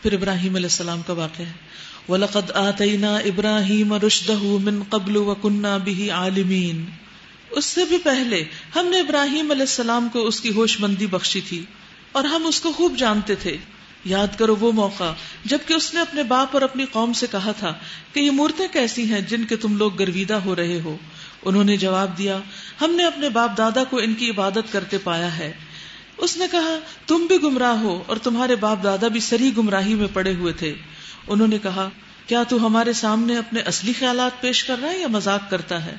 پھر ابراہیم علیہ السلام کا واقعہ ہے، وَلَقَدْ آتَيْنَا إِبْرَاهِيمَ رُشْدَهُ مِنْ قَبْلُ وَكُنَّا بِهِ عَالِمِينَ، اس سے بھی پہلے ہم نے ابراہیم علیہ السلام کو اس کی ہوش مندی بخشی تھی اور ہم اس کو خوب جانتے تھے۔ یاد کرو وہ موقع جبکہ اس نے اپنے باپ اور اپنی قوم سے کہا تھا کہ یہ مورتیں کیسی ہیں جن کے تم لوگ گرویدہ ہو رہے ہو؟ انہوں نے جواب دیا، ہم نے اپنے باپ دادا کو ان کی عبادت کرتے پایا ہے۔ اس نے کہا، تم بھی گمراہ ہو اور تمہارے باپ دادا بھی سری گمراہی میں پڑے ہوئے تھے۔ انہوں نے کہا، کیا تو ہمارے سامنے اپنے اصلی خیالات پیش کر رہا ہے یا مذاق کرتا ہے؟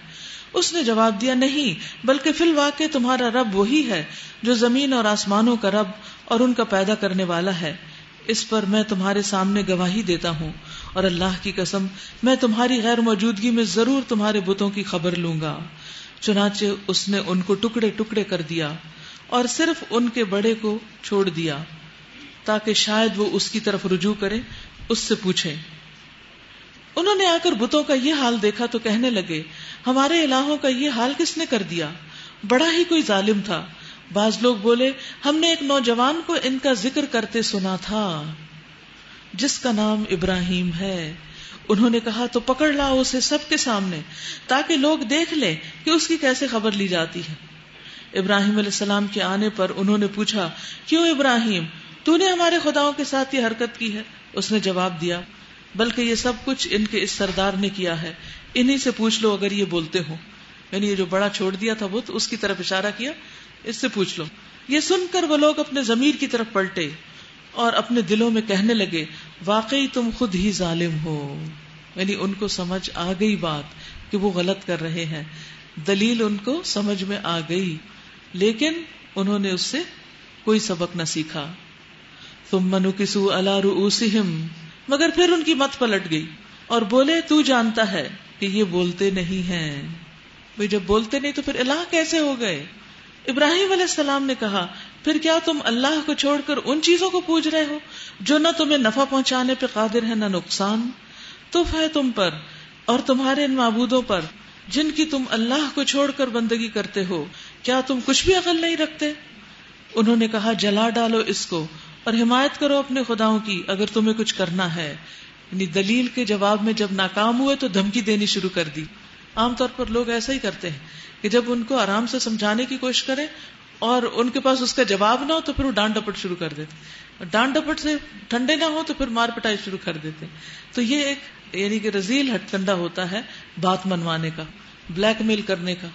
اس نے جواب دیا، نہیں، بلکہ فی الواقع تمہارا رب وہی ہے جو زمین اور آسمانوں کا رب اور ان کا پیدا کرنے والا ہے۔ اس پر میں تمہارے سامنے گواہی دیتا ہوں، اور اللہ کی قسم میں تمہاری غیر موجودگی میں ضرور تمہارے بتوں کی خبر لوں گا۔ چنانچہ اس نے ان کو ٹکڑے ٹکڑے کر دیا اور صرف ان کے بڑے کو چھوڑ دیا تاکہ شاید وہ اس کی طرف رجوع کرے، اس سے پوچھیں۔ انہوں نے آ کر بتوں کا یہ حال دیکھا تو کہنے لگے، ہمارے الہوں کا یہ حال کس نے کر دیا؟ بڑا ہی کوئی ظالم تھا۔ بعض لوگ بولے، ہم نے ایک نوجوان کو ان کا ذکر کرتے سنا تھا جس کا نام ابراہیم ہے۔ انہوں نے کہا، تو پکڑ لاؤ اسے سب کے سامنے تاکہ لوگ دیکھ لیں کہ اس کی کیسے خبر لی جاتی ہے۔ ابراہیم علیہ السلام کے آنے پر انہوں نے پوچھا، کیوں ابراہیم، تو نے ہمارے خداؤں کے ساتھ یہ حرکت کی ہے؟ اس نے جواب دیا، بلکہ یہ سب کچھ ان کے اس سردار نے کیا ہے، انہی سے پوچھ لو اگر یہ بولتے ہو۔ یعنی یہ جو بڑا چھوڑ دیا تھا وہ تو اس کی طرف اشارہ کیا، اس سے پوچھ لو۔ یہ سن کر وہ لوگ اپنے ضمیر کی طرف پلٹے اور اپنے دلوں میں کہنے لگے، واقعی تم خود ہی ظالم ہو۔ یعنی ان کو سمجھ آ گئی بات کہ وہ غلط کر رہے ہیں، دلیل ان کو سمجھ میں آ گئی، لیکن انہوں نے اس سے کوئی سبق نہ سیکھا۔ ثم نکسوا علی رؤوسہم، مگر پھر ان کی مت پلٹ گئی اور بولے، تو جانتا ہے کہ یہ بولتے نہیں ہیں۔ بھئی جب بولتے نہیں تو پھر الہ کیسے ہو گئے؟ ابراہیم علیہ السلام نے کہا، پھر کیا تم اللہ کو چھوڑ کر ان چیزوں کو پوج رہے ہو جو نہ تمہیں نفع پہنچانے پہ قادر ہے نہ نقصان؟ تف ہے تم پر اور تمہارے ان معبودوں پر جن کی تم اللہ کو چھوڑ کر بندگی کرتے ہو، کیا تم کچھ بھی عقل نہیں رکھتے؟ انہوں نے کہا، جلا ڈالو اس کو اور حمایت کرو اپنے خداؤں کی اگر تمہیں کچھ کرنا ہے۔ یعنی دلیل کے جواب میں جب ناکام ہوئے تو دھمکی دینی شروع کر دی۔ عام طور پر لوگ ایسا ہی کرتے ہیں کہ جب ان کو آرام سے سمجھانے کی کوشش کریں اور ان کے پاس اس کا جواب نہ ہو تو پھر وہ ڈانٹ ڈپٹ شروع کر دیتے، اور ڈانٹ ڈپٹ سے ٹھنڈے نہ ہو تو پھر مار پٹائی شروع کر دیتے۔ تو یہ ایک یعنی کہ رذیل ہٹ کنڈا ہوتا ہے بات منوانے کا، بلیک میل کرنے کا۔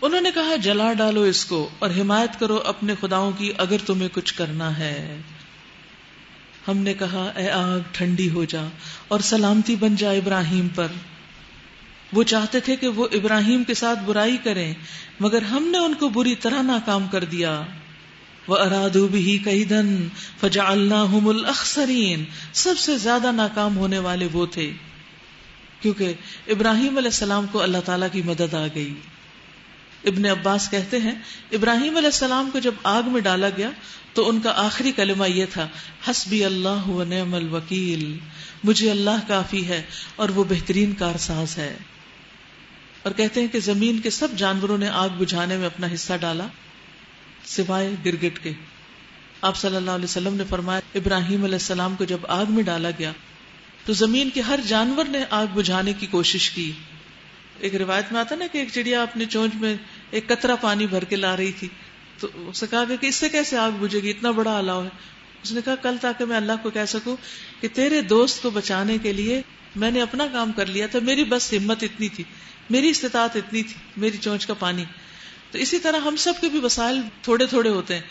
انہوں نے کہا، جلا ڈالو اس کو اور حمایت کرو اپنے خداؤں کی اگر تمہیں کچھ کرنا ہے۔ ہم نے کہا، اے آگ ٹھنڈی ہو جا اور سلامتی بن جا ابراہیم پر۔ وہ چاہتے تھے کہ وہ ابراہیم کے ساتھ برائی کریں، مگر ہم نے ان کو بری طرح ناکام کر دیا۔ وَأَرَادُوا بِهِ كَيْدًا فَجَعَلْنَاهُمُ الْأَخْسَرِينَ، سب سے زیادہ ناکام ہونے والے وہ تھے، کیونکہ ابراہیم علیہ السلام کو اللہ تعالیٰ کی مدد آ گئی۔ ابن عباس کہتے ہیں، ابراہیم علیہ السلام کو جب آگ میں ڈالا گیا تو ان کا آخری کلمہ یہ تھا، حسبی اللہ ونعم الوکیل، مجھے اللہ کافی ہے اور وہ بہترین کارساز ہے۔ اور کہتے ہیں کہ زمین کے سب جانوروں نے آگ بجھانے میں اپنا حصہ ڈالا سوائے گرگٹ کے۔ آپ صلی اللہ علیہ وسلم نے فرمایا، ابراہیم علیہ السلام کو جب آگ میں ڈالا گیا تو زمین کے ہر جانور نے آگ بجھانے کی کوشش کی۔ ایک روایت میں آتا نا کہ ایک چڑیا اپنے چونچ میں ایک قطرہ پانی بھر کے لا رہی تھی، تو اسے کہا کہ اس سے کیسے آگ بجھے گی، اتنا بڑا الاؤ ہے۔ اس نے کہا، کل تاکہ میں اللہ کو کہہ سکوں کہ تیرے دوست کو بچانے کے لیے میں نے اپنا کام کر لیا تھا، میری بس ہمت اتنی تھی، میری استطاعت اتنی تھی، میری چونچ کا پانی۔ تو اسی طرح ہم سب کے بھی وسائل تھوڑے تھوڑے ہوتے ہیں،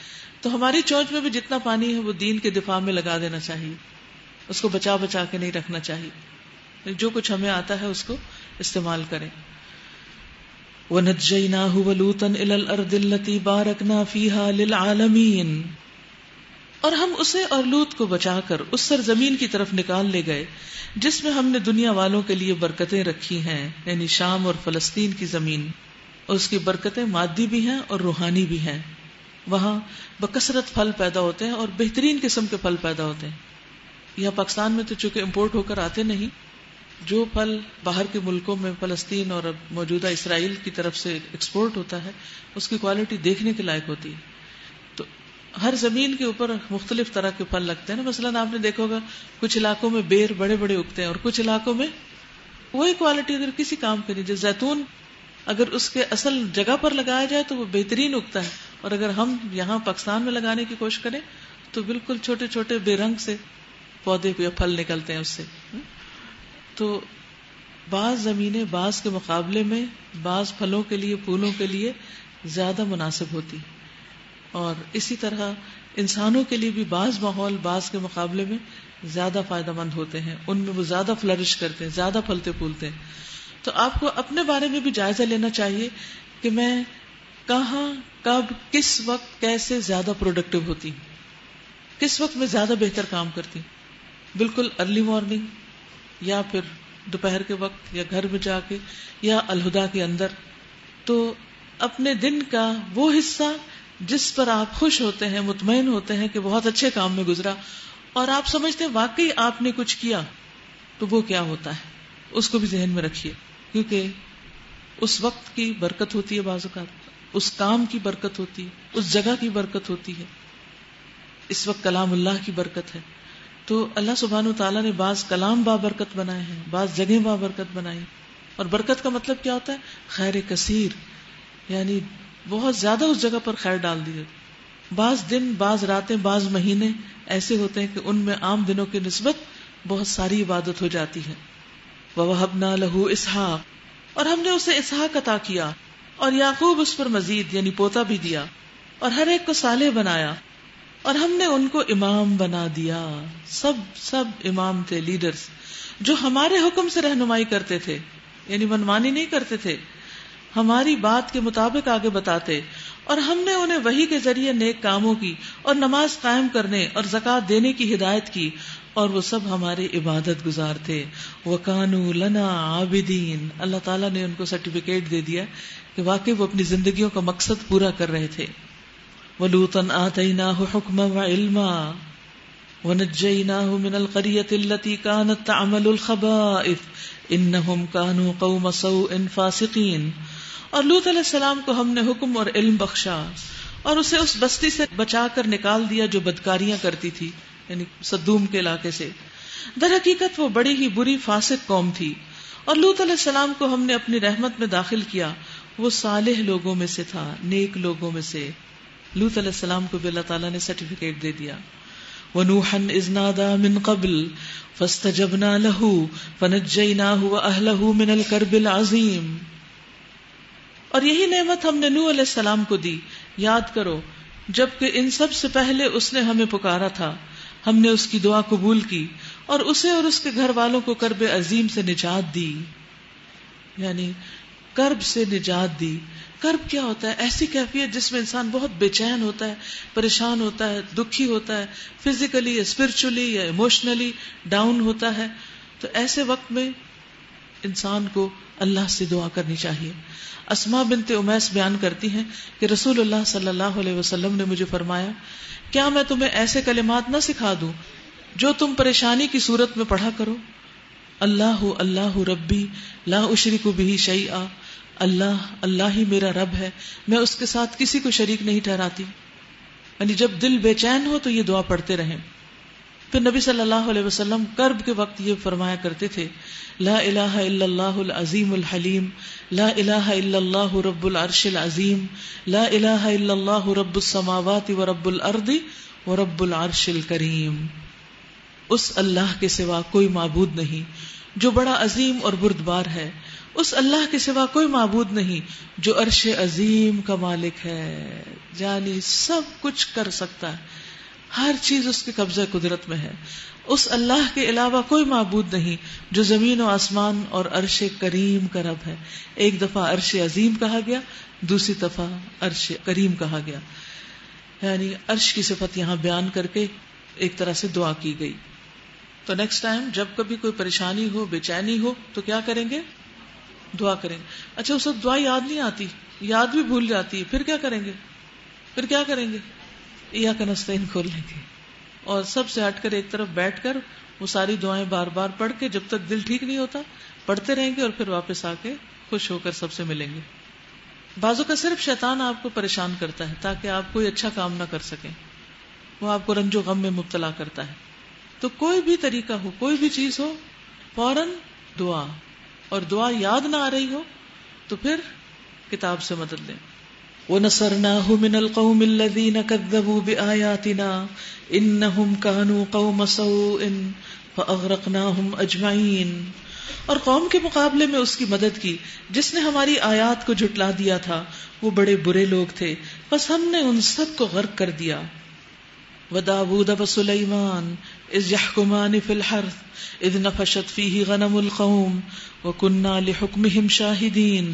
تو ہماری چونچ میں بھی جتنا پانی ہے وہ دین کے دفاع میں لگا دینا چاہیے، اس کو بچا بچا کے نہیں رکھنا چاہیے، جو کچھ ہمیں آتا ہے اس کو استعمال کریں۔ وَنَجَّيْنَاهُ وَلُوطًا إِلَى الْأَرْضِ الَّتِي بَارَكْنَا فِيهَا لِلْعَالَمِينَ، اور ہم اسے اور لوط کو بچا کر اس سرزمین کی طرف نکال لے گئے جس میں ہم نے دنیا والوں کے لیے برکتیں رکھی ہیں، یعنی شام اور فلسطین کی زمین، اور اس کی برکتیں مادی بھی ہیں اور روحانی بھی ہیں۔ وہاں بکثرت پھل پیدا ہوتے ہیں اور بہترین قسم کے پھل پیدا ہوتے ہیں۔ یہاں پاکستان میں تو چونکہ امپورٹ ہو کر آتے نہیں، جو پھل باہر کے ملکوں میں فلسطین اور اب موجودہ اسرائیل کی طرف سے ایکسپورٹ ہوتا ہے اس کی کوالٹی دیکھنے کے لائق ہوتی ہے۔ تو ہر زمین کے اوپر مختلف طرح کے پھل لگتے ہیں نا. مثلاً آپ نے دیکھا ہوگا کچھ علاقوں میں بیر بڑے بڑے اگتے ہیں اور کچھ علاقوں میں وہی کوالٹی اگر کسی کام کے نہیں. جیسے زیتون اگر اس کے اصل جگہ پر لگایا جائے تو وہ بہترین اگتا ہے, اور اگر ہم یہاں پاکستان میں لگانے کی کوشش کریں تو بالکل چھوٹے چھوٹے بے رنگ سے پودے یا پھل نکلتے ہیں اس سے. تو بعض زمینیں بعض کے مقابلے میں بعض پھلوں کے لیے, پھولوں کے لیے زیادہ مناسب ہوتی, اور اسی طرح انسانوں کے لیے بھی بعض ماحول بعض کے مقابلے میں زیادہ فائدہ مند ہوتے ہیں, ان میں وہ زیادہ فلرش کرتے ہیں, زیادہ پھلتے پھولتے ہیں. تو آپ کو اپنے بارے میں بھی جائزہ لینا چاہیے کہ میں کہاں, کب, کس وقت, کیسے زیادہ پروڈکٹیو ہوتی ہوں, کس وقت میں زیادہ بہتر کام کرتی ہوں. بالکل ارلی مارننگ یا پھر دوپہر کے وقت یا گھر میں جا کے یا الہدا کے اندر. تو اپنے دن کا وہ حصہ جس پر آپ خوش ہوتے ہیں, مطمئن ہوتے ہیں کہ بہت اچھے کام میں گزرا, اور آپ سمجھتے ہیں واقعی آپ نے کچھ کیا, تو وہ کیا ہوتا ہے اس کو بھی ذہن میں رکھیے, کیونکہ اس وقت کی برکت ہوتی ہے, بعض اوقات اس کام کی برکت ہوتی ہے, اس جگہ کی برکت ہوتی ہے. اس وقت کلام اللہ کی برکت ہے. تو اللہ سبحانہ وتعالیٰ نے بعض کلام بابرکت بنائے ہیں, بعض جگہیں بابرکت بنائی. اور برکت کا مطلب کیا ہوتا ہے؟ خیر کثیر, یعنی بہت زیادہ اس جگہ پر خیر ڈال دی. بعض دن, بعض راتیں, بعض مہینے ایسے ہوتے ہیں کہ ان میں عام دنوں کی نسبت بہت ساری عبادت ہو جاتی ہے. وَوَهَبْنَا لَهُ إِسْحَاقَ, اور ہم نے اسے اسحاق عطا کیا, اور یعقوب اس پر مزید یعنی پوتا بھی دیا, اور ہر ایک کو صالح بنایا, اور ہم نے ان کو امام بنا دیا. سب امام تھے, لیڈرز, جو ہمارے حکم سے رہنمائی کرتے تھے, یعنی منمانی نہیں کرتے تھے, ہماری بات کے مطابق آگے بتاتے. اور ہم نے انہیں وحی کے ذریعے نیک کاموں کی اور نماز قائم کرنے اور زکوٰۃ دینے کی ہدایت کی, اور وہ سب ہمارے عبادت گزار تھے. وَكَانُوا لَنَا عَابِدِينَ, اللہ تعالیٰ نے ان کو سرٹیفکیٹ دے دیا کہ واقعی وہ اپنی زندگیوں کا مقصد پورا کر رہے تھے. وَلُوطًا آتَيْنَاهُ حُكْمًا وَعِلْمًا وَنَجَّيْنَاهُ مِنَ الْقَرْيَةِ الَّتِي كَانَتْ تَعْمَلُ الْخَبَائِثَ إِنَّهُمْ كَانُوا قَوْمَ سَوْءٍ فَاسِقِينَ. اور لوط علیہ السلام کو ہم نے حکم اور علم بخشا, اور اسے اس بستی سے بچا کر نکال دیا جو بدکاریاں کرتی تھی, یعنی سدوم کے علاقے سے. در حقیقت وہ بڑی ہی بری فاسق قوم تھی. اور لوط علیہ السلام کو ہم نے اپنی رحمت میں داخل کیا, وہ صالح لوگوں میں سے تھا, نیک لوگوں میں سے. لوط علیہ السلام کو بھی اللہ تعالیٰ نے سرٹیفکیٹ دے دیا. وَنُوحًا إِذْ نَادَىٰ مِن قَبْلُ فَاسْتَجَبْنَا لَهُ فَنَجَّيْنَاهُ وَأَهْلَهُ مِنَ الْكَرْبِ الْعَظِيمِ. اور یہی نعمت ہم نے نوح علیہ السلام کو دی, یاد کرو جبکہ ان سب سے پہلے اس نے ہمیں پکارا تھا, ہم نے اس کی دعا قبول کی اور اسے اور اس کے گھر والوں کو کرب عظیم سے نجات دی. یعنی کرب سے نجات دی. کرب کیا ہوتا ہے؟ ایسی کیفیت جس میں انسان بہت بے چین ہوتا ہے, پریشان ہوتا ہے, دکھی ہوتا ہے, فزیکلی یا اسپرچولی یا ایموشنلی ڈاؤن ہوتا ہے. تو ایسے وقت میں انسان کو اللہ سے دعا کرنی چاہیے. اسماء بنت امیس بیان کرتی ہیں کہ رسول اللہ صلی اللہ علیہ وسلم نے مجھے فرمایا, کیا میں تمہیں ایسے کلمات نہ سکھا دوں جو تم پریشانی کی صورت میں پڑھا کرو؟ اللہ اللہ ربی لا اشرک بہ شیئا, اللہ اللہ ہی میرا رب ہے, میں اس کے ساتھ کسی کو شریک نہیں ٹھہراتی. یعنی جب دل بے چین ہو تو یہ دعا پڑھتے رہیں. پھر نبی صلی اللہ علیہ وسلم کرب کے وقت یہ فرمایا کرتے تھے, لا الہ الا اللہ العظیم الحلیم, لا الہ الا اللہ رب العرش العظیم, لا الہ الا اللہ رب السماوات و رب الارض و رب العرش الکریم. اس اللہ کے سوا کوئی معبود نہیں جو بڑا عظیم اور بردبار ہے, اس اللہ کے سوا کوئی معبود نہیں جو عرش عظیم کا مالک ہے, یعنی سب کچھ کر سکتا ہے, ہر چیز اس کے قبضہ قدرت میں ہے. اس اللہ کے علاوہ کوئی معبود نہیں جو زمین و آسمان اور عرش کریم کا رب ہے. ایک دفعہ عرش عظیم کہا گیا, دوسری دفعہ عرش کریم کہا گیا, یعنی عرش کی صفت یہاں بیان کر کے ایک طرح سے دعا کی گئی. تو نیکسٹ ٹائم جب کبھی کوئی پریشانی ہو, بے چینی ہو, تو کیا کریں گے؟ دعا کریں گے. اچھا اس وقت دعا یاد نہیں آتی, یاد بھی بھول جاتی ہے, پھر کیا کریں گے؟ پھر کیا کریں گے؟ ایاک نستعین کھول لیں گے اور سب سے ہٹ کر ایک طرف بیٹھ کر وہ ساری دعائیں بار بار پڑھ کے جب تک دل ٹھیک نہیں ہوتا پڑھتے رہیں گے, اور پھر واپس آ کے خوش ہو کر سب سے ملیں گے. بازو کا صرف شیطان آپ کو پریشان کرتا ہے تاکہ آپ کوئی اچھا کام نہ کر سکیں. وہ آپ کو رنج و غم میں مبتلا کرتا ہے. تو کوئی بھی طریقہ ہو، کوئی بھی چیز ہو، فوراً دعا، اور دعا یاد نہ آ رہی ہو تو پھر کتاب سے مدد لیں. وَنَصَرْنَاهُ مِنَ الْقَوْمِ الَّذِينَ كَذَّبُوا بِآيَاتِنَا إِنَّهُمْ كَانُوا قَوْمَ سَوْءٍ فَأَغْرَقْنَاهُمْ أَجْمَعِينَ. اور قوم کے مقابلے میں اس کی مدد کی جس نے ہماری آیات کو جھٹلا دیا تھا، وہ بڑے برے لوگ تھے، بس ہم نے ان سب کو غرق کر دیا. وَدَاوُودَ وَسُلَيْمَانَ إِذْ يَحْكُمَانِ فِي الْحَرْثِ إِذْ نَفَشَتْ فِيهِ غَنَمُ الْقَوْمِ وَكُنَّا لِحُكْمِهِمْ شَاهِدِينَ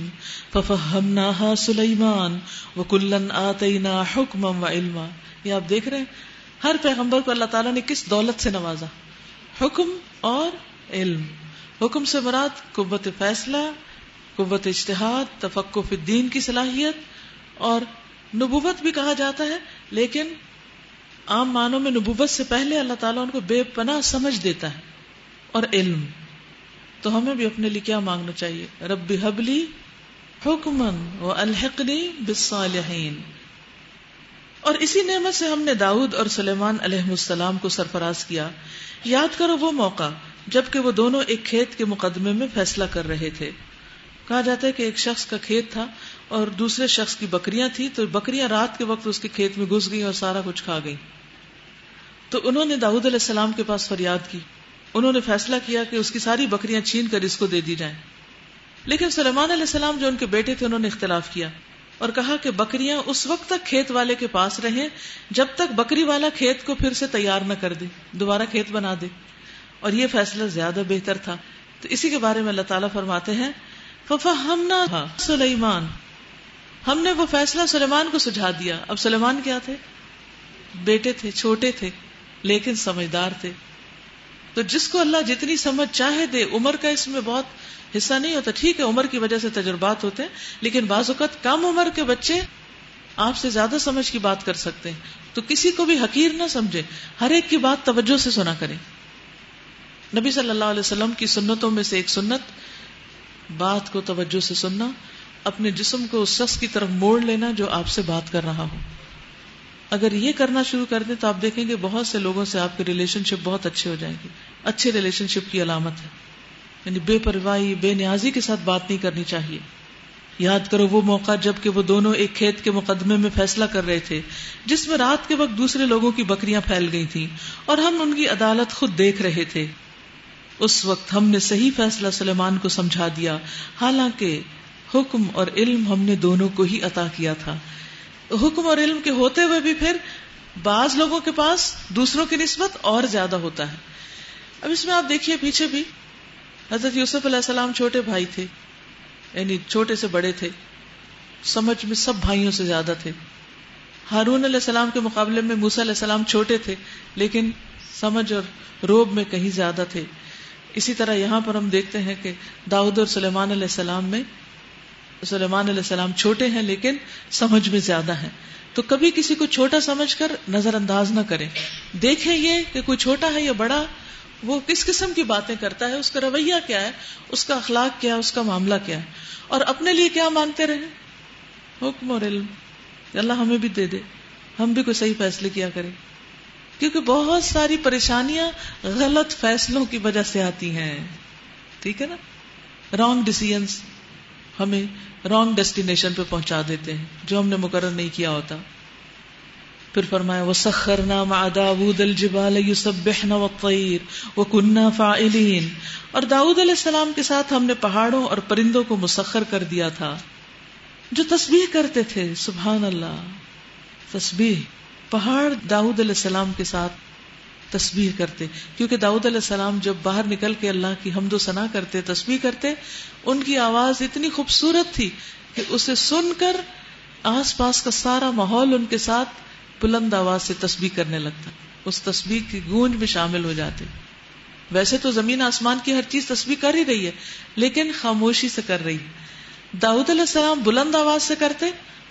فَفَهَّمْنَاهَا سُلَيْمَانَ وَكُلًّا آتَيْنَا حُكْمًا وَعِلْمًا. یہ آپ دیکھ رہے ہیں ہر پیغمبر کو اللہ تعالیٰ نے کس دولت سے نوازا، حکم اور علم. حکم سے مراد قوت فیصلہ، قوت اجتہاد، تفقہ فی الدین کی صلاحیت، اور نبوت بھی کہا جاتا ہے، لیکن عام معنوں میں نبوت سے پہلے اللہ تعالیٰ ان کو بے پناہ سمجھ دیتا ہے، اور علم. تو ہمیں بھی اپنے لیے کیا مانگنا چاہیے؟ رب ہب لی حکما والحقنی بالصالحین. اور اسی نعمت سے ہم نے داؤد اور سلیمان علیہ السلام کو سرفراز کیا. یاد کرو وہ موقع جبکہ وہ دونوں ایک کھیت کے مقدمے میں فیصلہ کر رہے تھے. کہا جاتا ہے کہ ایک شخص کا کھیت تھا اور دوسرے شخص کی بکریاں تھی، تو بکریاں رات کے وقت اس کے کھیت میں گھس گئی اور سارا کچھ کھا گئی. تو انہوں نے داؤد علیہ السلام کے پاس فریاد کی. انہوں نے فیصلہ کیا کہ اس کی ساری بکریاں چھین کر اس کو دے دی جائیں. لیکن سلیمان علیہ السلام جو ان کے بیٹے تھے، انہوں نے اختلاف کیا اور کہا کہ بکریاں اس وقت تک کھیت والے کے پاس رہیں جب تک بکری والا کھیت کو پھر سے تیار نہ کر دے، دوبارہ کھیت بنا دے. اور یہ فیصلہ زیادہ بہتر تھا. تو اسی کے بارے میں اللہ تعالیٰ فرماتے ہیں فَفَهَّمْنَاهَا سُلَيْمَانَ، ہم نے وہ فیصلہ سلیمان کو سجھا دیا. اب سلیمان کیا تھے؟ بیٹے تھے، چھوٹے تھے لیکن سمجھدار تھے. تو جس کو اللہ جتنی سمجھ چاہے دے، عمر کا اس میں بہت حصہ نہیں ہوتا. ٹھیک ہے عمر کی وجہ سے تجربات ہوتے ہیں، لیکن بعض اوقات کم عمر کے بچے آپ سے زیادہ سمجھ کی بات کر سکتے ہیں. تو کسی کو بھی حقیر نہ سمجھے، ہر ایک کی بات توجہ سے سنا کریں. نبی صلی اللہ علیہ وسلم کی سنتوں میں سے ایک سنت بات کو توجہ سے سننا، اپنے جسم کو اس شخص کی طرف موڑ لینا جو آپ سے بات کر رہا ہو. اگر یہ کرنا شروع کر دیں تو آپ دیکھیں گے بہت سے لوگوں سے آپ کے ریلیشن شپ بہت اچھے ہو جائیں گے. اچھے ریلیشن شپ کی علامت ہے، یعنی بے پرواہی، بے نیازی کے ساتھ بات نہیں کرنی چاہیے. یاد کرو وہ موقع جب کہ وہ دونوں ایک کھیت کے مقدمے میں فیصلہ کر رہے تھے جس میں رات کے وقت دوسرے لوگوں کی بکریاں پھیل گئی تھیں اور ہم ان کی عدالت خود دیکھ رہے تھے. اس وقت ہم نے صحیح فیصلہ سلیمان کو سمجھا دیا، حالانکہ حکم اور علم ہم نے دونوں کو ہی عطا کیا تھا. حکم اور علم کے ہوتے ہوئے بھی پھر بعض لوگوں کے پاس دوسروں کی نسبت اور زیادہ ہوتا ہے. اب اس میں آپ دیکھیے پیچھے بھی حضرت یوسف علیہ السلام چھوٹے بھائی تھے، یعنی چھوٹے سے بڑے تھے، سمجھ میں سب بھائیوں سے زیادہ تھے. ہارون علیہ السلام کے مقابلے میں موسیٰ علیہ السلام چھوٹے تھے لیکن سمجھ اور روب میں کہیں زیادہ تھے. اسی طرح یہاں پر ہم دیکھتے ہیں کہ داؤد اور سلیمان علیہ السلام میں سلیمان علیہ السلام چھوٹے ہیں لیکن سمجھ میں زیادہ ہیں. تو کبھی کسی کو چھوٹا سمجھ کر نظر انداز نہ کریں. دیکھیں یہ کہ کوئی چھوٹا ہے یا بڑا، وہ کس قسم کی باتیں کرتا ہے، اس کا رویہ کیا ہے، اس کا اخلاق کیا ہے، اس کا معاملہ کیا ہے، اور اپنے لیے کیا مانگتے رہیں. حکم اور علم اللہ ہمیں بھی دے دے، ہم بھی کوئی صحیح فیصلے کیا کریں، کیونکہ بہت ساری پریشانیاں غلط فیصلوں کی وجہ سے آتی ہیں. ٹھیک ہے نا؟ رانگ ڈیسیژنز ہمیں رانگ ڈیسٹینیشن پہ پہنچا دیتے ہیں جو ہم نے مقرر نہیں کیا ہوتا. پھر فرمایا وَسَخَّرْنَا مَعَ دَاوُودَ الْجِبَالَ يُسَبِّحْنَ وَالطَّيْرَ وَكُنَّا فَاعِلِينَ. اور داؤد علیہ السلام کے ساتھ ہم نے پہاڑوں اور پرندوں کو مسخر کر دیا تھا جو تسبیح کرتے تھے. سبحان اللہ، تسبیح. پہاڑ داؤد علیہ السلام کے ساتھ تسبیح کرتے، کیونکہ داؤد علیہ السلام جب باہر نکل کے اللہ کی حمد و ثنا کرتے، تسبیح کرتے، ان کی آواز اتنی خوبصورت تھی کہ اسے سن کر آس پاس کا سارا ماحول ان کے ساتھ بلند آواز سے تسبیح کرنے لگتا، اس تسبیح کی گونج میں شامل ہو جاتے. ویسے تو زمین آسمان کی ہر چیز تسبیح کر ہی رہی ہے لیکن خاموشی سے کر رہی. داؤد علیہ السلام بلند آواز سے کرتے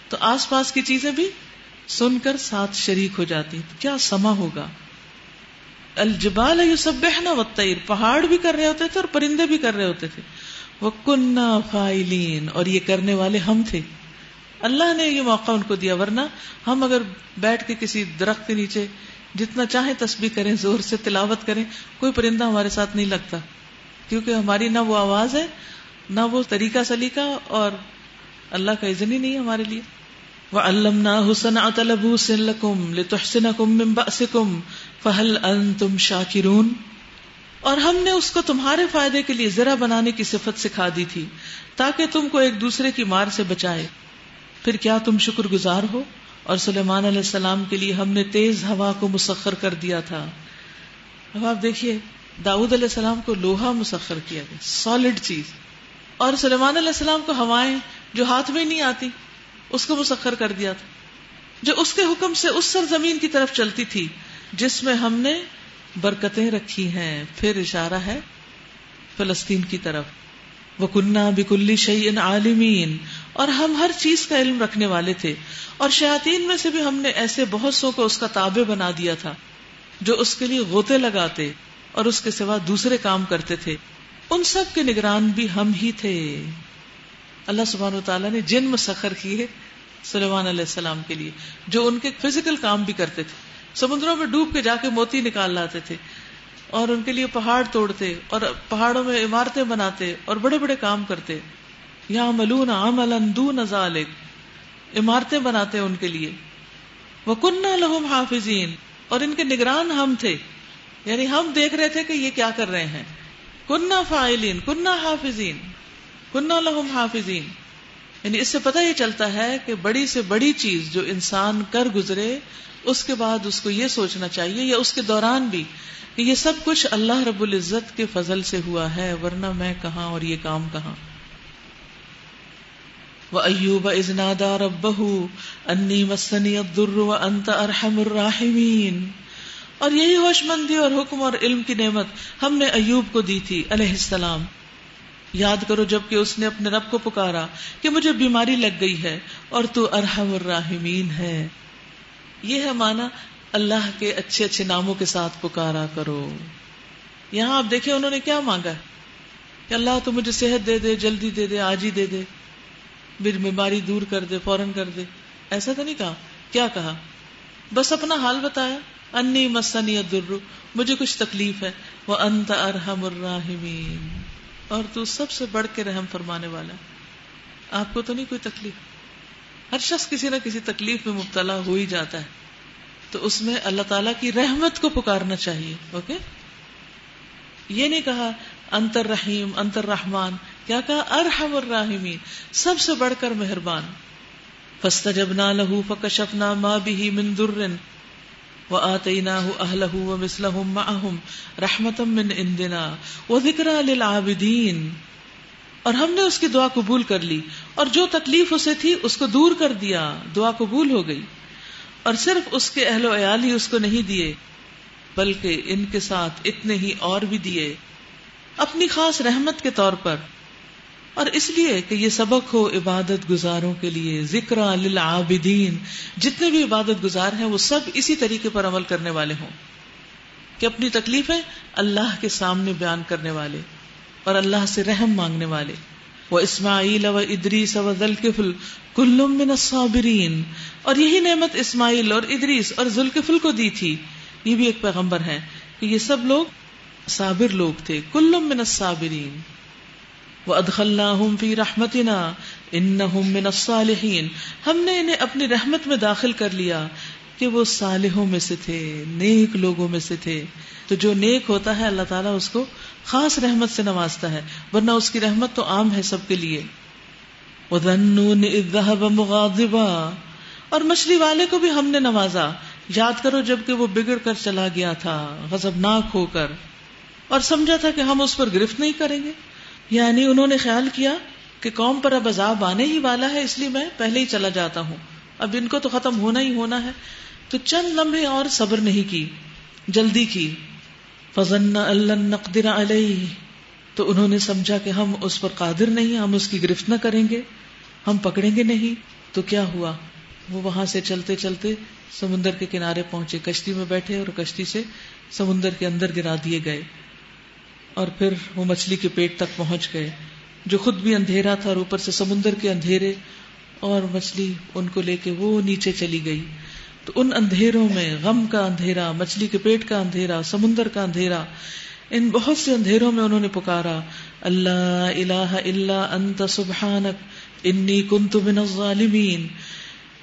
تو آس پاس کی چیزیں بھی سن کر ساتھ شریک ہو جاتی. کیا سما ہوگا. الجبال یسبحن والطیر، پہاڑ بھی کر رہے ہوتے تھے اور پرندے بھی کر رہے ہوتے تھے. وَكُنَّا فَاعِلِينَ، اور یہ کرنے والے ہم تھے. اللہ نے یہ موقع ان کو دیا، ورنہ ہم اگر بیٹھ کے کسی درخت کے نیچے جتنا چاہیں تسبیح کریں، زور سے تلاوت کریں، کوئی پرندہ ہمارے ساتھ نہیں لگتا، کیونکہ ہماری نہ وہ آواز ہے نہ وہ طریقہ سلیقہ، اور اللہ کا اذن ہی نہیں ہے ہمارے لیے. وَعَلَّمْنَاهُ صَنْعَةَ لَبُوسٍ لَكُمْ لِتُحْصِنَكُمْ مِنْ بَأْسِكُمْ فَهَلْ أَنْتُمْ شَاكِرُونَ. اور ہم نے اس کو تمہارے فائدے کے لیے زرہ بنانے کی صفت سکھا دی تھی تاکہ تم کو ایک دوسرے کی مار سے بچائے. پھر کیا تم شکر گزار ہو؟ اور سلیمان علیہ السلام کے لیے ہم نے تیز ہوا کو مسخر کر دیا تھا. اب آپ دیکھیے داؤد علیہ السلام کو لوہا مسخر کیا گیا، سالڈ چیز، اور سلیمان علیہ السلام کو ہوائیں جو ہاتھ میں نہیں آتی اس کو مسخر کر دیا تھا، جو اس کے حکم سے اس سرزمین کی طرف چلتی تھی جس میں ہم نے برکتیں رکھی ہیں. پھر اشارہ ہے فلسطین کی طرف. وَكُنَّا بِكُلِّ شَيْءٍ عَالِمِينَ. اور ہم ہر چیز کا علم رکھنے والے تھے، اور شیاطین میں سے بھی ہم نے ایسے بہت سو کو اس کا تابع بنا دیا تھا جو اس کے لیے غوطے لگاتے اور اس کے سوا دوسرے کام کرتے تھے. ان سب کے نگران بھی ہم ہی تھے. اللہ سبحانہ وتعالیٰ نے جن مسخر کیے سلیمان علیہ السلام کے لیے جو ان کے فزیکل کام بھی کرتے تھے، سمندروں میں ڈوب کے جا کے موتی نکال لاتے تھے، اور ان کے لیے پہاڑ توڑتے اور پہاڑوں میں عمارتیں بناتے اور بڑے بڑے کام کرتے. یعملون عملا دون ذلک، عمارتیں بناتے ان کے لیے. وَكُنَّا لَهُمْ حَافِظِينَ. اور ان کے نگران ہم تھے، یعنی ہم دیکھ رہے تھے کہ یہ کیا کر رہے ہیں. كُنَّا فَاعِلِينَ كُنَّا حَافِظِينَ كُنَّا لَهُمْ حَافِظِينَ. یعنی اس سے پتہ یہ چلتا ہے کہ بڑی سے بڑی چیز جو انسان کر گزرے اس کے بعد اس کو یہ سوچنا چاہیے، یا اس کے دوران بھی، کہ یہ سب کچھ اللہ رب العزت کے فضل سے ہوا ہے، ورنہ میں کہاں اور یہ کام کہاں. وَأَيُّوبَ إِذْ نَادَى رَبَّهُ أَنِّي مَسَّنِيَ الضُّرُّ وَأَنْتَ أَرْحَمُ الرَّاحِمِينَ. اور یہی ہوش مندی اور حکم اور علم کی نعمت ہم نے ایوب کو دی تھی علیہ السلام. یاد کرو جب کہ اس نے اپنے رب کو پکارا کہ مجھے بیماری لگ گئی ہے اور تو ارحم الراحمین ہے. یہ ہے معنی اللہ کے اچھے اچھے ناموں کے ساتھ پکارا کرو. یہاں آپ دیکھیں انہوں نے کیا مانگا کہ اللہ تو مجھے صحت دے دے، جلدی دے دے، آج ہی دے دے، میری بیماری دور کر دے، فوراً کر دے. ایسا تو نہیں کہا. کیا کہا؟ بس اپنا حال بتایا، انی مسنی الضر، مجھے کچھ تکلیف ہے، وانت ارحم الراحمین، اور تو سب سے بڑھ کے رحم فرمانے والا. آپ کو تو نہیں کوئی تکلیف؟ ہر شخص کسی نہ کسی تکلیف میں مبتلا ہو ہی جاتا ہے، تو اس میں اللہ تعالیٰ کی رحمت کو پکارنا چاہیے. اوکے، یہ نہیں کہا انت الرحیم انت الرحمن، کیا کہا؟ ارحم الراحمین، سب سے بڑھ کر مہربان. فاستجبنا له فکشفنا ما به من ضر وآتیناہ اہلہ ومثلہم معہم رحمتا من عندنا وذکرى للعابدین. اور ہم نے اس کی دعا قبول کر لی اور جو تکلیف اسے تھی اس کو دور کر دیا، دعا قبول ہو گئی. اور صرف اس کے اہل و عیال ہی اس کو نہیں دیے، بلکہ ان کے ساتھ اتنے ہی اور بھی دیے اپنی خاص رحمت کے طور پر، اور اس لیے کہ یہ سبق ہو عبادت گزاروں کے لیے. ذکر للعابدین، جتنے بھی عبادت گزار ہیں وہ سب اسی طریقے پر عمل کرنے والے ہوں کہ اپنی تکلیفیں اللہ کے سامنے بیان کرنے والے اور اللہ سے رحم مانگنے والے. واسماعیل وادریس وذوالکفل کل من الصابرین. اور یہی نعمت اسماعیل اور ادریس اور ذوالکفل کو دی تھی، یہ بھی ایک پیغمبر ہیں، کہ یہ سب لوگ صابر لوگ تھے. کل من الصابرین. وَأَدْخَلْنَاهُمْ فِي رَحْمَتِنَا إِنَّهُمْ مِنَ الصَّالِحِينَ. ہم نے انہیں اپنی رحمت میں داخل کر لیا کہ وہ صالحوں میں سے تھے، نیک لوگوں میں سے تھے. تو جو نیک ہوتا ہے اللہ تعالیٰ اس کو خاص رحمت سے نوازتا ہے، ورنہ اس کی رحمت تو عام ہے سب کے لیے. وَذَنُّونِ إِذْ ذَهَبَ مُغَاضِبًا. اور مچھلی والے کو بھی ہم نے نوازا. یاد کرو جب کہ وہ بگڑ کر چلا گیا تھا غضبناک ہو کر، اور سمجھا تھا کہ ہم اس پر گرفت نہیں کریں گے. یعنی انہوں نے خیال کیا کہ قوم پر اب عذاب آنے ہی والا ہے، اس لیے میں پہلے ہی چلا جاتا ہوں، اب ان کو تو ختم ہونا ہی ہونا ہے. تو چند لمحے اور صبر نہیں کی، جلدی کی. فَظَنَّ أَن لَّن نَّقْدِرَ عَلَيْهِ. تو انہوں نے سمجھا کہ ہم اس پر قادر نہیں، ہم اس کی گرفت نہ کریں گے، ہم پکڑیں گے نہیں. تو کیا ہوا؟ وہ وہاں سے چلتے چلتے سمندر کے کنارے پہنچے، کشتی میں بیٹھے اور کشتی سے سمندر کے اندر گرا دیے گئے. اور پھر وہ مچھلی کے پیٹ تک پہنچ گئے، جو خود بھی اندھیرا تھا اور اوپر سے سمندر کے اندھیرے، اور مچھلی ان کو لے کے وہ نیچے چلی گئی. تو ان اندھیروں میں غم کا اندھیرا، مچھلی کے پیٹ کا اندھیرا، سمندر کا اندھیرا، ان بہت سے اندھیروں میں انہوں نے پکارا اللہ الہ الا انت سبحانک انی کنت من الظالمین،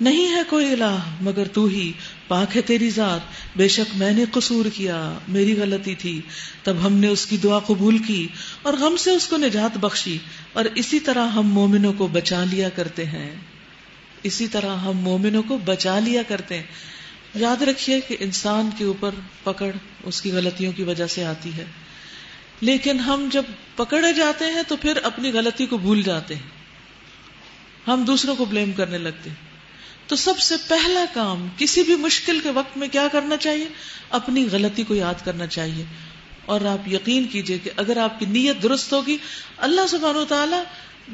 نہیں ہے کوئی الہ مگر تو ہی، پاک ہے تیری ذات، بے شک میں نے قصور کیا، میری غلطی تھی۔ تب ہم نے اس کی دعا قبول کی اور غم سے اس کو نجات بخشی، اور اسی طرح ہم مومنوں کو بچا لیا کرتے ہیں، اسی طرح ہم مومنوں کو بچا لیا کرتے ہیں۔ یاد رکھیے کہ انسان کے اوپر پکڑ اس کی غلطیوں کی وجہ سے آتی ہے، لیکن ہم جب پکڑے جاتے ہیں تو پھر اپنی غلطی کو بھول جاتے ہیں، ہم دوسروں کو بلیم کرنے لگتے ہیں۔ تو سب سے پہلا کام کسی بھی مشکل کے وقت میں کیا کرنا چاہیے؟ اپنی غلطی کو یاد کرنا چاہیے، اور آپ یقین کیجئے کہ اگر آپ کی نیت درست ہوگی، اللہ سبحانہ و تعالی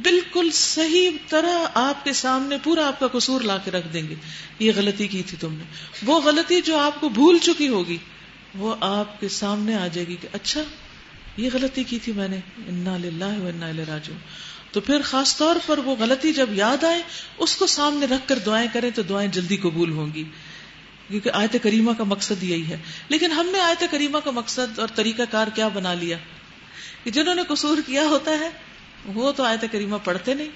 بالکل صحیح طرح آپ کے سامنے پورا آپ کا قصور لا کے رکھ دیں گے۔ یہ غلطی کی تھی تم نے، وہ غلطی جو آپ کو بھول چکی ہوگی وہ آپ کے سامنے آ جائے گی کہ اچھا یہ غلطی کی تھی میں نے، انا للہ و انا الیہ راجعون۔ تو پھر خاص طور پر وہ غلطی جب یاد آئے اس کو سامنے رکھ کر دعائیں کریں تو دعائیں جلدی قبول ہوں گی، کیونکہ آیت کریمہ کا مقصد یہی ہے۔ لیکن ہم نے آیت کریمہ کا مقصد اور طریقہ کار کیا بنا لیا کہ جنہوں نے قصور کیا ہوتا ہے وہ تو آیت کریمہ پڑھتے نہیں،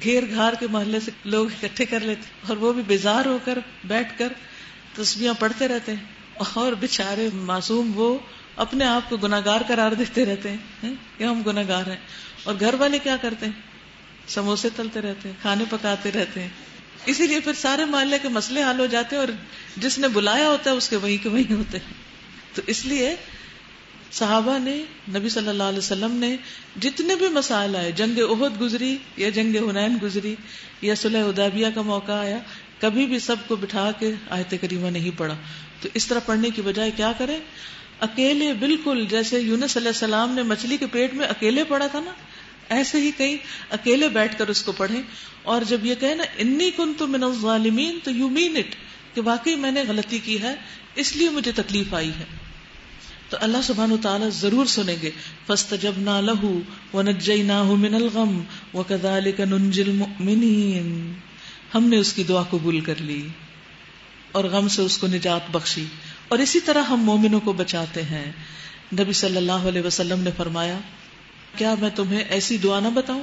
گھیر گھار کے محلے سے لوگ اکٹھے کر لیتے اور وہ بھی بیزار ہو کر بیٹھ کر تسبیحاں پڑھتے رہتے ہیں، اور بےچارے معصوم وہ اپنے آپ کو گناہگار قرار دیتے رہتے ہیں کہ ہم گناہگار ہیں، اور گھر والے کیا کرتے ہیں؟ سموسے تلتے رہتے ہیں، کھانے پکاتے رہتے ہیں۔ اسی لیے پھر سارے محلے کے مسئلے حل ہو جاتے ہیں، اور جس نے بلایا ہوتا ہے اس کے وہیں کے وہیں ہوتے ہیں۔ تو اس لیے صحابہ نے، نبی صلی اللہ علیہ وسلم نے جتنے بھی مسائل آئے، جنگ احد گزری یا جنگ حنین گزری یا صلح حدیبیہ کا موقع آیا، کبھی بھی سب کو بٹھا کے آیت کریمہ نہیں پڑھا۔ تو اس طرح پڑھنے کی بجائے کیا کریں؟ اکیلے، بالکل جیسے یونس علیہ السلام نے مچھلی کے پیٹ میں اکیلے پڑھا تھا نا، ایسے ہی کہیں اکیلے بیٹھ کر اس کو پڑھیں، اور جب یہ کہیں نا انی کنت من الظالمین تو یو مین اٹ، کہ واقعی میں نے غلطی کی ہے اس لیے مجھے تکلیف آئی ہے، تو اللہ سبحانہ وتعالی ضرور سنیں گے۔ فاستجبنا له ونجيناه من الغم وكذلك ننجي المؤمنين، ہم نے اس کی دعا قبول کر لی اور غم سے اس کو نجات بخشی، اور اسی طرح ہم مومنوں کو بچاتے ہیں۔ نبی صلی اللہ علیہ وسلم نے فرمایا کیا میں تمہیں ایسی دعا نہ بتاؤں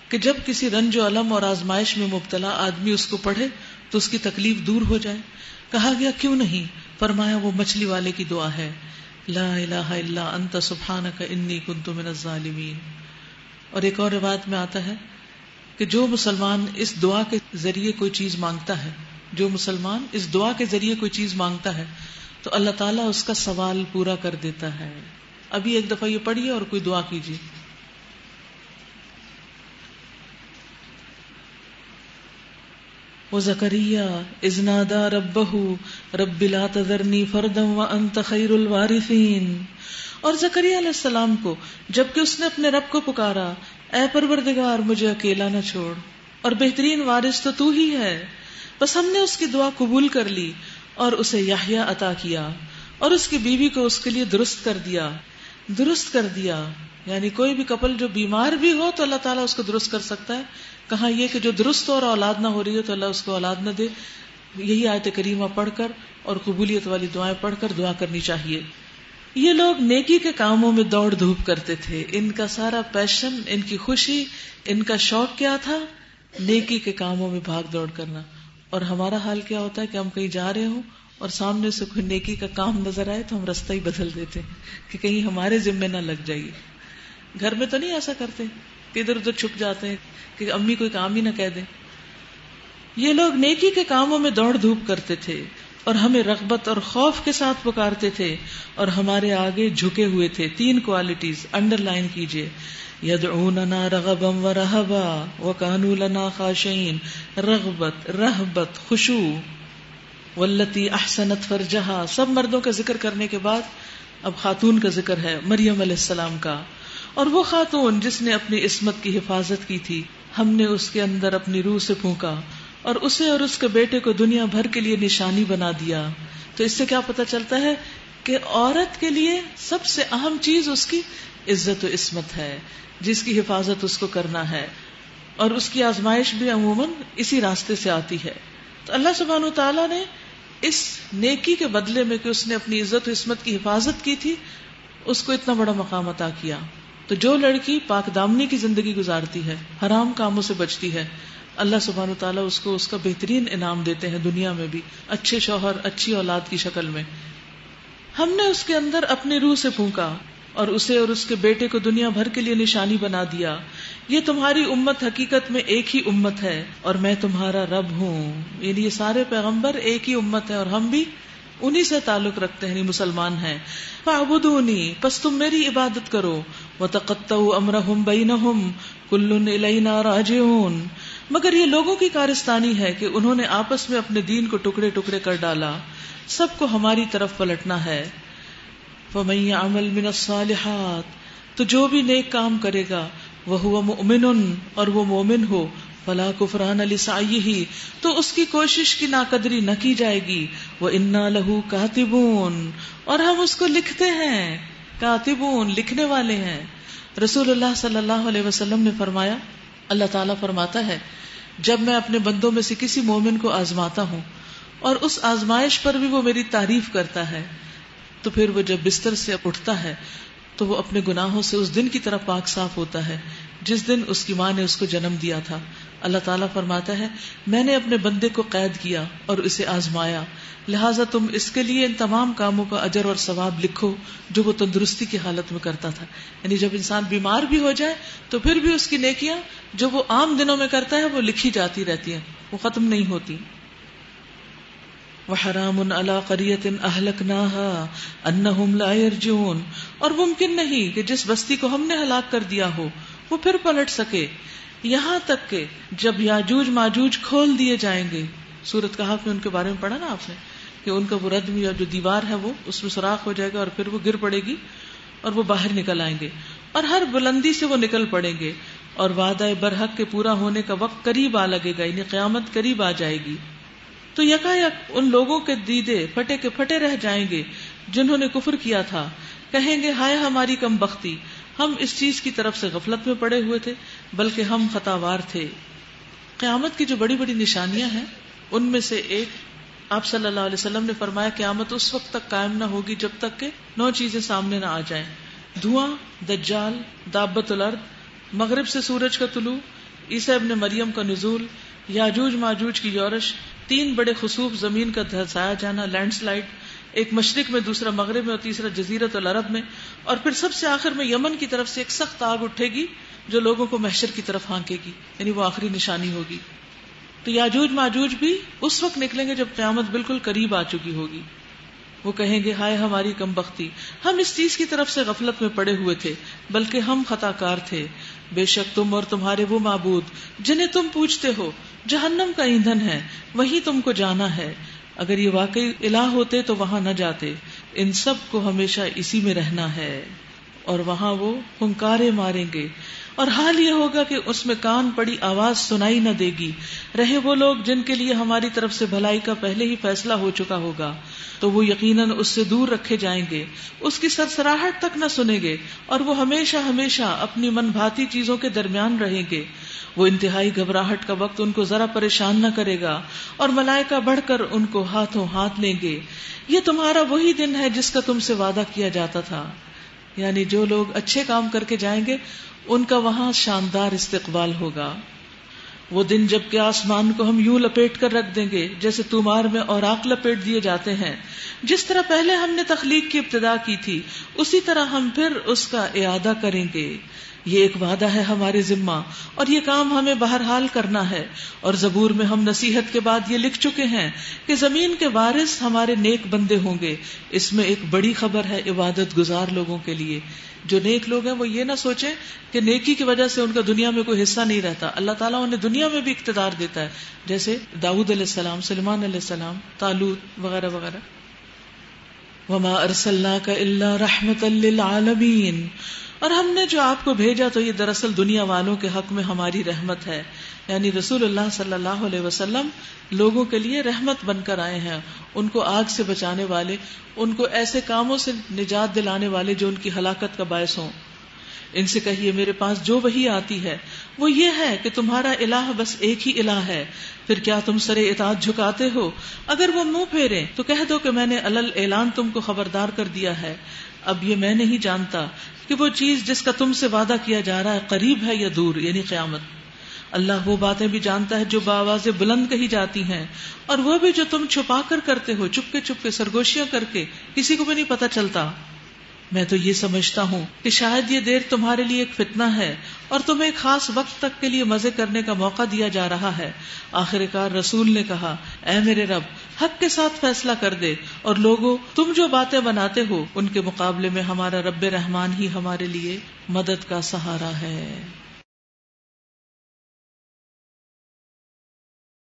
کہ جب کسی رنج و الم اور آزمائش میں مبتلا آدمی اس کو پڑھے تو اس کی تکلیف دور ہو جائے؟ کہا گیا کیوں نہیں؟ فرمایا وہ مچھلی والے کی دعا ہے، لا الہ الا انت سبحانک انی کنت من الظالمین۔ اور ایک اور روایت میں آتا ہے کہ جو مسلمان اس دعا کے ذریعے کوئی چیز مانگتا ہے، جو مسلمان اس دعا کے ذریعے کوئی چیز مانگتا ہے تو اللہ تعالیٰ اس کا سوال پورا کر دیتا ہے۔ ابھی ایک دفعہ یہ پڑھیے اور کوئی دعا کیجیے۔ وَزَكَرِيَّا إِذْ نَادَى رَبَّهُ رَبِّ لَا تَذَرْنِي فَرْدًا وَأَنْتَ خَيْرُ الْوَارِثِينَ، اور زکریا علیہ السلام کو جبکہ اس نے اپنے رب کو پکارا، اے پروردگار مجھے اکیلا نہ چھوڑ، اور بہترین وارث تو ہی ہے۔ بس ہم نے اس کی دعا قبول کر لی اور اسے یحییٰ عطا کیا، اور اس کی بیوی کو اس کے لیے درست کر دیا۔ درست کر دیا یعنی کوئی بھی کپل جو بیمار بھی ہو تو اللہ تعالیٰ اس کو درست کر سکتا ہے، کہاں یہ کہ جو درست ہو اور اولاد نہ ہو رہی ہے تو اللہ اس کو اولاد نہ دے۔ یہی آیت کریمہ پڑھ کر اور قبولیت والی دعائیں پڑھ کر دعا کرنی چاہیے۔ یہ لوگ نیکی کے کاموں میں دوڑ دھوپ کرتے تھے، ان کا سارا پیشن، ان کی خوشی، ان کا شوق کیا تھا؟ نیکی کے کاموں میں بھاگ دوڑ کرنا۔ اور ہمارا حال کیا ہوتا ہے کہ ہم کہیں جا رہے ہوں اور سامنے سے کوئی نیکی کا کام نظر آئے تو ہم رستہ ہی بدل دیتے ہیں کہ کہیں ہمارے ذمے نہ لگ جائیے۔ گھر میں تو نہیں ایسا کرتے کہ ادھر ادھر چھپ جاتے ہیں کہ امی کوئی کام ہی نہ کہہ دیں۔ یہ لوگ نیکی کے کاموں میں دوڑ دھوپ کرتے تھے اور ہمیں رغبت اور خوف کے ساتھ پکارتے تھے اور ہمارے آگے جھکے ہوئے تھے۔ 3 کوالٹیز انڈر لائن کیجئے، یدعوننا رغبا ورہبا وکانوا لنا خاشعین، رغبت، رہبت، خشوع۔ واللتی احسنت فرجہا، سب مردوں کا ذکر کرنے کے بعد اب خاتون کا ذکر ہے، مریم علیہ السلام کا۔ اور وہ خاتون جس نے اپنی عصمت کی حفاظت کی تھی، ہم نے اس کے اندر اپنی روح سے پھونکا اور اسے اور اس کے بیٹے کو دنیا بھر کے لیے نشانی بنا دیا۔ تو اس سے کیا پتہ چلتا ہے کہ عورت کے لیے سب سے اہم چیز اس کی عزت و عصمت ہے، جس کی حفاظت اس کو کرنا ہے، اور اس کی آزمائش بھی عموماً اسی راستے سے آتی ہے۔ تو اللہ سبحانہ وتعالیٰ نے اس نیکی کے بدلے میں کہ اس نے اپنی عزت و عصمت کی حفاظت کی تھی، اس کو اتنا بڑا مقام عطا کیا. تو جو لڑکی پاک دامنی کی زندگی گزارتی ہے، حرام کاموں سے بچتی ہے، اللہ سبحانہ وتعالیٰ اس کو اس کا بہترین انعام دیتے ہیں دنیا میں بھی، اچھے شوہر، اچھی اولاد کی شکل میں. ہم نے اس کے اندر اپنی روح سے پھونکا اور اسے اور اس کے بیٹے کو دنیا بھر کے لیے نشانی بنا دیا. یہ تمہاری امت حقیقت میں ایک ہی امت ہے اور میں تمہارا رب ہوں. یعنی یہ سارے پیغمبر ایک ہی امت ہے اور ہم بھی انہی سے تعلق رکھتے ہیں، مسلمان ہیں. فاعبدونی، پس تم میری عبادت کرو. وتقطعوا امرهم بینہم کل الینا راجعون، مگر یہ لوگوں کی کارستانی ہے کہ انہوں نے آپس میں اپنے دین کو ٹکڑے ٹکڑے کر ڈالا، سب کو ہماری طرف پلٹنا ہے. فمن یعمل من الصالحات، تو جو بھی نیک کام کرے گا، وہو مؤمن، اور وہ مومن ہو، فلا کفران لسعیہ، تو اس کی کوشش کی ناقدری نہ کی جائے گی. وَإِنَّا لَهُ كَاتِبُونَ، اور ہم اس کو لکھتے ہیں. کاتبون، لکھنے والے ہیں. رسول اللہ صلی اللہ علیہ وسلم نے فرمایا، اللہ تعالیٰ فرماتا ہے جب میں اپنے بندوں میں سے کسی مومن کو آزماتا ہوں اور اس آزمائش پر بھی وہ میری تعریف کرتا ہے، تو پھر وہ جب بستر سے اٹھتا ہے تو وہ اپنے گناہوں سے اس دن کی طرح پاک صاف ہوتا ہے جس دن اس کی ماں نے اس کو جنم دیا تھا. اللہ تعالیٰ فرماتا ہے میں نے اپنے بندے کو قید کیا اور اسے آزمایا، لہٰذا تم اس کے لیے ان تمام کاموں کا اجر اور ثواب لکھو جو وہ تندرستی کی حالت میں کرتا تھا. یعنی جب انسان بیمار بھی ہو جائے تو پھر بھی اس کی نیکیاں جو وہ عام دنوں میں کرتا ہے وہ لکھی جاتی رہتی ہیں، وہ ختم نہیں ہوتی. وَحَرَامٌ عَلَىٰ قَرْيَةٍ أَهْلَكْنَاهَا أَنَّهُمْ لَا يَرْجِعُونَ، اور ممکن نہیں کہ جس بستی کو ہم نے ہلاک کر دیا ہو وہ پھر پلٹ سکے، یہاں تک کہ جب یاجوج ماجوج کھول دیے جائیں گے. سورۃ کہف میں ان کے بارے میں پڑھا نا آپ نے کہ ان کا وہ ردم یا جو دیوار ہے وہ اس میں سوراخ ہو جائے گا اور پھر وہ گر پڑے گی اور وہ باہر نکل آئیں گے اور ہر بلندی سے وہ نکل پڑیں گے اور وعدہ برحق کے پورا ہونے کا وقت قریب آ لگے گا، یعنی قیامت قریب آ جائے گی. تو یکایک ان لوگوں کے دیدے پھٹے کے پھٹے رہ جائیں گے جنہوں نے کفر کیا تھا. کہیں گے ہائے ہماری کم بختی، ہم اس چیز کی طرف سے غفلت میں پڑے ہوئے تھے بلکہ ہم خطاوار تھے. قیامت کی جو بڑی بڑی نشانیاں ہیں ان میں سے ایک آپ صلی اللہ علیہ وسلم نے فرمایا قیامت اس وقت تک قائم نہ ہوگی جب تک کہ 9 چیزیں سامنے نہ آ جائیں: دھواں، دجال، دابت الارض، مغرب سے سورج کا طلوع، عیسیٰ ابن مریم کا نزول، یاجوج ماجوج کی یورش، 3 بڑے خسوف زمین کا دھسایا جانا، لینڈ سلائڈ، ایک مشرق میں، دوسرا مغرب میں اور تیسرا جزیرۃ العرب میں، اور پھر سب سے آخر میں یمن کی طرف سے ایک سخت آگ اٹھے گی جو لوگوں کو محشر کی طرف ہانکے گی، یعنی وہ آخری نشانی ہوگی. تو یاجوج ماجوج بھی اس وقت نکلیں گے جب قیامت بالکل قریب آ چکی ہوگی. وہ کہیں گے ہائے ہماری کم بختی، ہم اس چیز کی طرف سے غفلت میں پڑے ہوئے تھے بلکہ ہم خطا کار تھے. بے شک تم اور تمہارے وہ معبود جنہیں تم پوجتے ہو جہنم کا ایندھن ہے، وہی تم کو جانا ہے. اگر یہ واقعی الہ ہوتے تو وہاں نہ جاتے، ان سب کو ہمیشہ اسی میں رہنا ہے. اور وہاں وہ ہنکارے ماریں گے اور حال یہ ہوگا کہ اس میں کان پڑی آواز سنائی نہ دے گی. رہے وہ لوگ جن کے لیے ہماری طرف سے بھلائی کا پہلے ہی فیصلہ ہو چکا ہوگا تو وہ یقیناً اس سے دور رکھے جائیں گے، اس کی سرسراہٹ تک نہ سنیں گے اور وہ ہمیشہ ہمیشہ اپنی من بھاتی چیزوں کے درمیان رہیں گے. وہ انتہائی گھبراہٹ کا وقت ان کو ذرا پریشان نہ کرے گا اور ملائکہ بڑھ کر ان کو ہاتھوں ہاتھ لیں گے. یہ تمہارا وہی دن ہے جس کا تم سے وعدہ کیا جاتا تھا. یعنی جو لوگ اچھے کام کر کے جائیں گے ان کا وہاں شاندار استقبال ہوگا. وہ دن جب کہ آسمان کو ہم یوں لپیٹ کر رکھ دیں گے جیسے تومار میں اوراق لپیٹ دیے جاتے ہیں. جس طرح پہلے ہم نے تخلیق کی ابتدا کی تھی اسی طرح ہم پھر اس کا اعادہ کریں گے. یہ ایک وعدہ ہے ہمارے ذمہ اور یہ کام ہمیں بہرحال کرنا ہے. اور زبور میں ہم نصیحت کے بعد یہ لکھ چکے ہیں کہ زمین کے وارث ہمارے نیک بندے ہوں گے. اس میں ایک بڑی خبر ہے عبادت گزار لوگوں کے لیے. جو نیک لوگ ہیں وہ یہ نہ سوچیں کہ نیکی کی وجہ سے ان کا دنیا میں کوئی حصہ نہیں رہتا. اللہ تعالیٰ انہیں دنیا میں بھی اقتدار دیتا ہے، جیسے داؤد علیہ السلام، سلیمان علیہ السلام، طالوت وغیرہ وغیرہ. وما ارسلناک الا رحمتا للعالمین، اور ہم نے جو آپ کو بھیجا تو یہ دراصل دنیا والوں کے حق میں ہماری رحمت ہے. یعنی رسول اللہ صلی اللہ علیہ وسلم لوگوں کے لیے رحمت بن کر آئے ہیں، ان کو آگ سے بچانے والے، ان کو ایسے کاموں سے نجات دلانے والے جو ان کی ہلاکت کا باعث ہوں. ان سے کہیے میرے پاس جو وحی آتی ہے وہ یہ ہے کہ تمہارا الہ بس ایک ہی الہ ہے، پھر کیا تم سر اطاعت جھکاتے ہو؟ اگر وہ منہ پھیریں تو کہہ دو کہ میں نے علل اعلان تم کو خبردار کر دیا ہے، اب یہ میں نہیں جانتا کہ وہ چیز جس کا تم سے وعدہ کیا جا رہا ہے قریب ہے یا دور، یعنی قیامت۔ اللہ وہ باتیں بھی جانتا ہے جو بآواز بلند کہی جاتی ہیں، اور وہ بھی جو تم چھپا کر کرتے ہو، چپکے چپکے سرگوشیاں کر کے، کسی کو بھی نہیں پتہ چلتا۔ میں تو یہ سمجھتا ہوں کہ شاید یہ دیر تمہارے لیے ایک فتنہ ہے اور تمہیں ایک خاص وقت تک کے لیے مزے کرنے کا موقع دیا جا رہا ہے۔ آخر کار رسول نے کہا، اے میرے رب، حق کے ساتھ فیصلہ کر دے، اور لوگوں تم جو باتیں بناتے ہو ان کے مقابلے میں ہمارا رب رحمان ہی ہمارے لیے مدد کا سہارا ہے۔